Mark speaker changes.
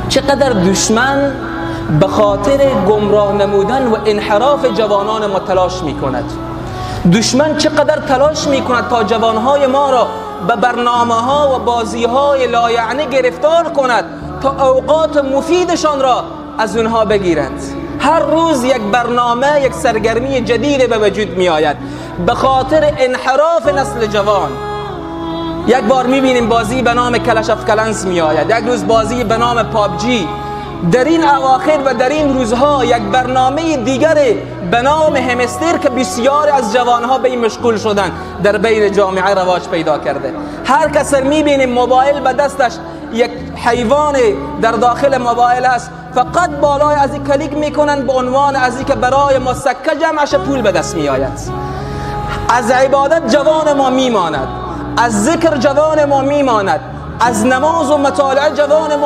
Speaker 1: چقدر دشمن به خاطر گمراه نمودن و انحراف جوانان ما تلاش می کند. دشمن چقدر تلاش می کند تا جوانهای ما را به برنامه ها و بازی های لایعنی گرفتار کند تا اوقات مفیدشان را از اونها بگیرند. هر روز یک برنامه، یک سرگرمی جدید به وجود می آید به خاطر انحراف نسل جوان. یک بار می بینیم بازی به نام کلش اف کلنز می آید، یک روز بازی به نام پابجی. در این اواخر و در این روزها یک برنامه دیگر به نام همستر که بسیار از جوانها به این مشغول شدن در بین جامعه رواج پیدا کرده. هر کس می بینیم موبایل به دستش، یک حیوان در داخل موبایل است، فقط بالای از این کلیک میکنن به عنوان از این که برای ما سکه جمعش پول به دست می آید. از عبادت جوان ما میماند، از ذکر جوان ما میماند، از نماز و مطالعه جوان ما